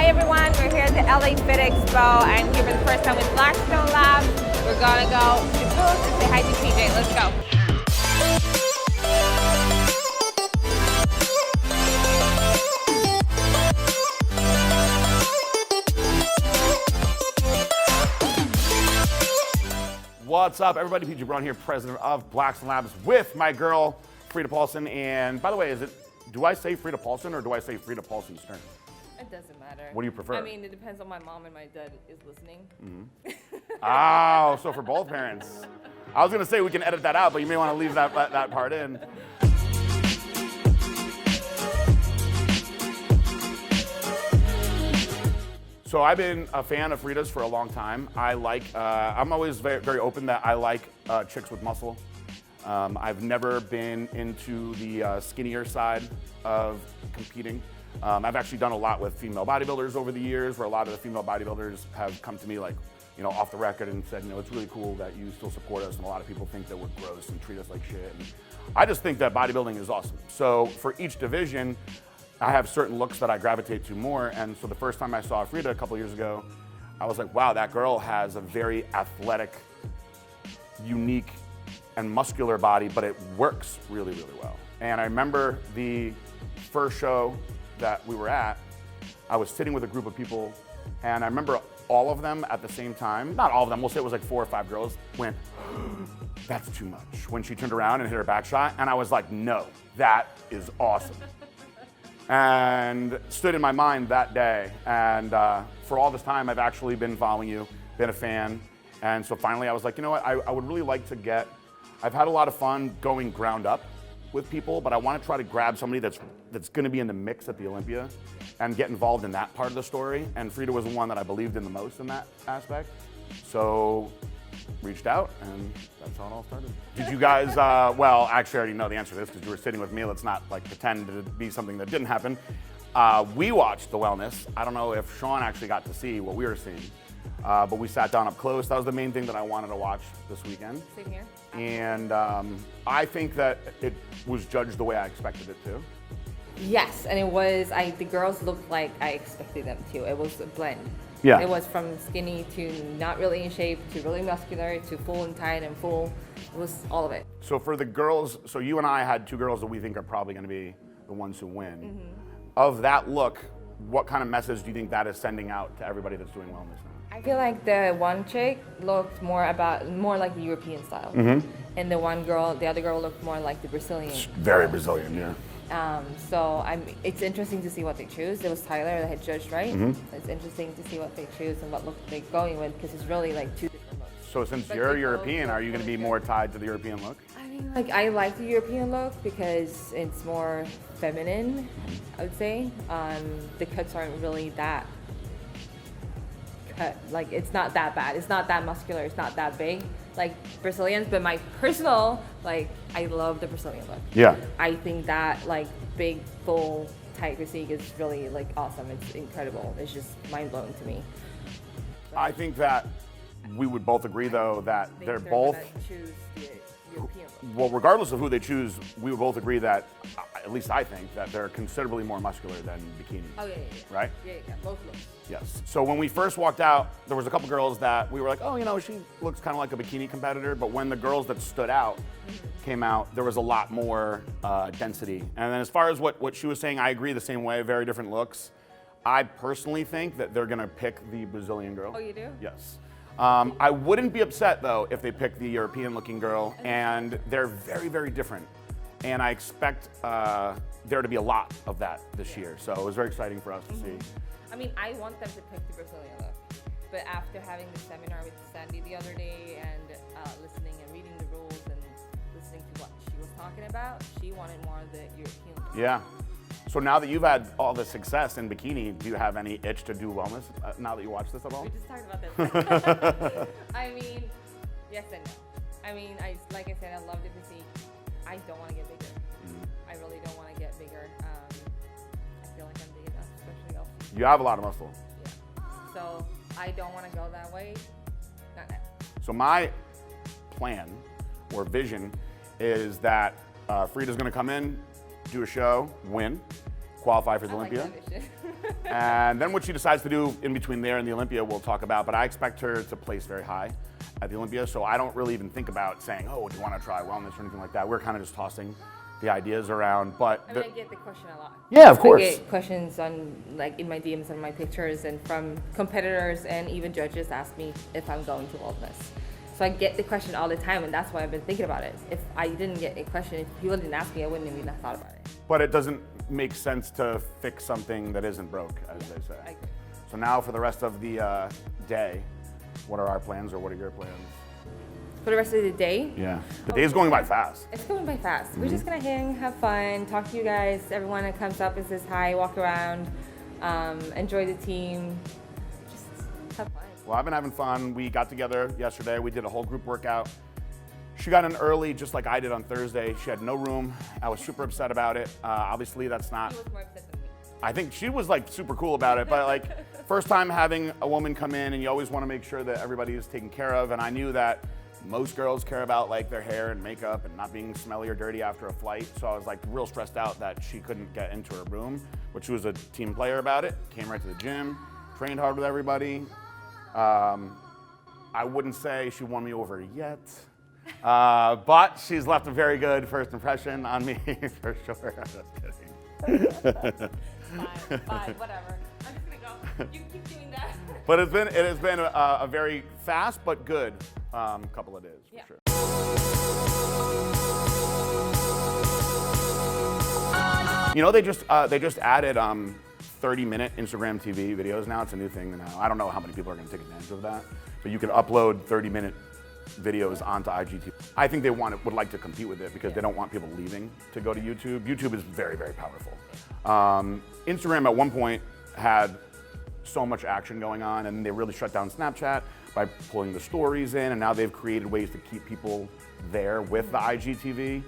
Hi everyone, we're here at the LA Fit Expo and here for the first time with Blackstone Labs. We're gonna go to the booth and say hi to TJ. Let's go. What's up, everybody? PJ Brown here, president of Blackstone Labs, with my girl, Frida Paulson. And by the way, do I say Frida Paulson or do I say Frida Paulson Stern? It doesn't matter. What do you prefer? I mean, it depends on my mom and my dad is listening. Oh, so for both parents. I was gonna say we can edit that out, but you may want to leave that part in. So I've been a fan of Frida's for a long time. I'm always very, very open that I like chicks with muscle. I've never been into the skinnier side of competing. I've actually done a lot with female bodybuilders over the years, where a lot of the female bodybuilders have come to me like, off the record and said, it's really cool that you still support us, and a lot of people think that we're gross and treat us like shit. And I just think that bodybuilding is awesome. So for each division, I have certain looks that I gravitate to more, and so the first time I saw Frida a couple years ago, I was like, wow, that girl has a very athletic, unique, and muscular body, but it works really, really well. And I remember the first show that we were at, I was sitting with a group of people, and I remember all of them at the same time, not all of them, we'll say it was like 4 or 5 girls, went, that's too much, when she turned around and hit her back shot, and I was like, no, that is awesome. And stood in my mind that day, and for all this time, I've actually been following you, been a fan, and so finally I was like, you know what, I would really like to I've had a lot of fun going ground up with people, but I want to try to grab somebody that's going to be in the mix at the Olympia and get involved in that part of the story. And Frida was the one that I believed in the most in that aspect. So reached out, and that's how it all started. Did you guys, well, actually I already know the answer to this because you were sitting with me. Let's not pretend to be something that didn't happen. We watched the wellness. I don't know if Sean actually got to see what we were seeing, but we sat down up close. That was the main thing that I wanted to watch this weekend. Same here. And I think that it was judged the way I expected it to. Yes, and it was, the girls looked like I expected them to. It was a blend. Yeah. It was from skinny to not really in shape to really muscular to full and tight and full. It was all of it. So for the girls, so you and I had 2 girls that we think are probably going to be the ones who win. Mm-hmm. Of that look, what kind of message do you think that is sending out to everybody that's doing wellness now? I feel like the one chick looked more like the European style, and the other girl looked more like the Brazilian. Very Brazilian, yeah. So it's interesting to see what they choose. It was Tyler that had judged, right? Mm-hmm. It's interesting to see what they choose and what look they're going with, because it's really like 2 different looks. So since you're European, are you going to be more tied to the European look? I mean, I like the European look because it's more feminine, I would say. The cuts aren't really that cut. Like, it's not that bad. It's not that muscular. It's not that big like Brazilians. But my personal, I love the Brazilian look. Yeah. I think that big, full, tight physique is really awesome. It's incredible. It's just mind blowing to me. I think that we would both agree, though, that they're both. Choose the European look. Well, regardless of who they choose, we would both agree that, at least I think, that they're considerably more muscular than bikini. Oh, yeah. Right? Yeah, both looks. Yes. So when we first walked out, there was a couple girls that we were like, oh, she looks kind of like a bikini competitor. But when the girls that stood out came out, there was a lot more density. And then as far as what she was saying, I agree the same way, very different looks. I personally think that they're going to pick the Brazilian girl. Oh, you do? Yes. I wouldn't be upset, though, if they picked the European-looking girl, and they're very, very different. And I expect there to be a lot of that this year. So it was very exciting for us to see. I mean, I want them to pick the Brazilian look. But after having the seminar with Sandy the other day and listening and reading the rules and listening to what she was talking about, she wanted more of the European look. Yeah. So now that you've had all the success in bikini, do you have any itch to do wellness now that you watch this at all? We just talked about that. I mean, yes and no. I mean, like I said, I love the physique. I don't want to get bigger. I really don't want to get bigger. I feel like I'm big enough, especially also. You have a lot of muscle. Yeah. So I don't want to go that way. Not now. So my plan or vision is that Frida's going to come in, do a show, win, qualify for the I like Olympia. that vision. And then what she decides to do in between there and the Olympia, we'll talk about. But I expect her to place very high at the Olympia. So I don't really even think about saying, oh, do you want to try wellness or anything like that. We're kind of just tossing the ideas around. But I mean, I get the question a lot. yeah, of course. I get questions on like in my DMs and my pictures, and from competitors and even judges ask me if I'm going to wellness. So I get the question all the time, and that's why I've been thinking about it. If I didn't get a question, if people didn't ask me, I wouldn't even have thought about it. But it doesn't make sense to fix something that isn't broke, as they say. I agree. So now for the rest of the day, what are our plans or what are your plans? For the rest of the day, Yeah, the day's going by fast. it's going by fast. We're just gonna hang, have fun, talk to you guys. Everyone that comes up and says hi, walk around, enjoy the team, just have fun. Well, I've been having fun. We got together yesterday. We did a whole group workout. She got in early, just like I did on Thursday. She had no room. I was super upset about it. Obviously, that's not. He was more upset than me. I think she was like super cool about it, but like first time having a woman come in, and you always want to make sure that everybody is taken care of. And I knew that most girls care about like their hair and makeup and not being smelly or dirty after a flight. So I was like real stressed out that she couldn't get into her room, but she was a team player about it. Came right to the gym, trained hard with everybody. I wouldn't say she won me over yet, but she's left a very good first impression on me for sure. I'm just kidding. Fine, whatever. I'm just gonna go. You keep doing that. But it has been a very fast but good couple of days for sure. You know, they just added 30-minute Instagram TV videos now. It's a new thing now. I don't know how many people are going to take advantage of that, but you can upload 30-minute videos onto IGTV. I think they would like to compete with it because they don't want people leaving to go to YouTube. YouTube is very, very powerful. Instagram at one point had so much action going on, and they really shut down Snapchat by pulling the stories in, and now they've created ways to keep people there with the IGTV.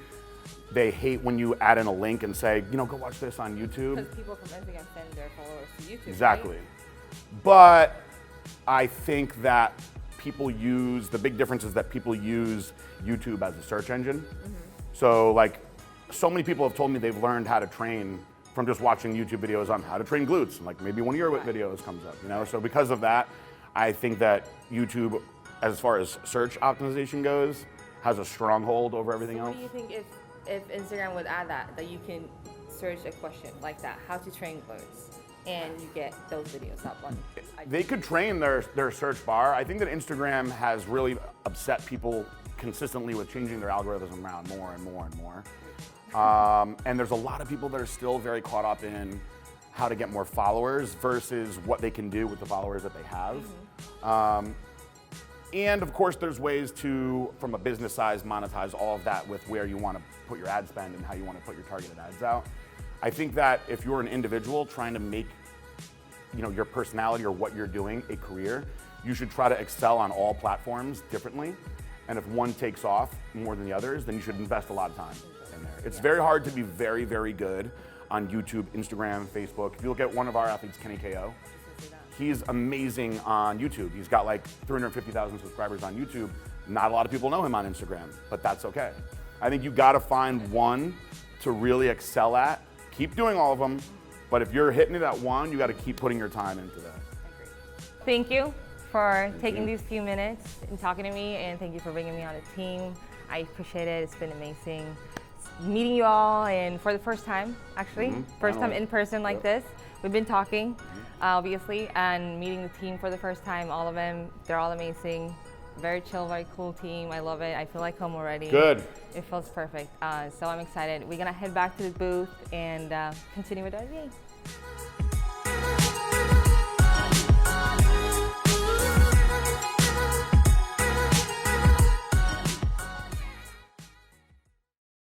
They hate when you add in a link and say, you know, go watch this on YouTube. Because people from Instagram send their followers to YouTube. Exactly. Right? But I think that the big difference is that people use YouTube as a search engine. So like, so many people have told me they've learned how to train from just watching YouTube videos on how to train glutes. And like maybe one of your videos comes up, you know? So because of that, I think that YouTube, as far as search optimization goes, has a stronghold over everything else. What do you think if Instagram would add that you can search a question like that, how to train glutes, and you get those videos up on IG? They could train their search bar. I think that Instagram has really upset people consistently with changing their algorithms around more and more and more. And there's a lot of people that are still very caught up in how to get more followers versus what they can do with the followers that they have. And of course, there's ways to, from a business size, monetize all of that with where you want to put your ad spend and how you want to put your targeted ads out. I think that if you're an individual trying to make, you know, your personality or what you're doing a career, you should try to excel on all platforms differently. And if one takes off more than the others, then you should invest a lot of time in there. It's very hard to be very, very good on YouTube, Instagram, Facebook. If you look at one of our athletes, Kenny KO, he's amazing on YouTube. He's got like 350,000 subscribers on YouTube. Not a lot of people know him on Instagram, but that's okay. I think you gotta find one to really excel at. Keep doing all of them, but if you're hitting it at one, you gotta keep putting your time into that. Thank you for taking these few minutes and talking to me, and thank you for bringing me on the team. I appreciate it. It's been amazing meeting you all, and for the first time, actually, first time in person like this. We've been talking, obviously, and meeting the team for the first time. All of them, they're all amazing. Very chill, very cool team. I love it. I feel like home already. Good. It feels perfect. So I'm excited. We're gonna head back to the booth and continue with our day.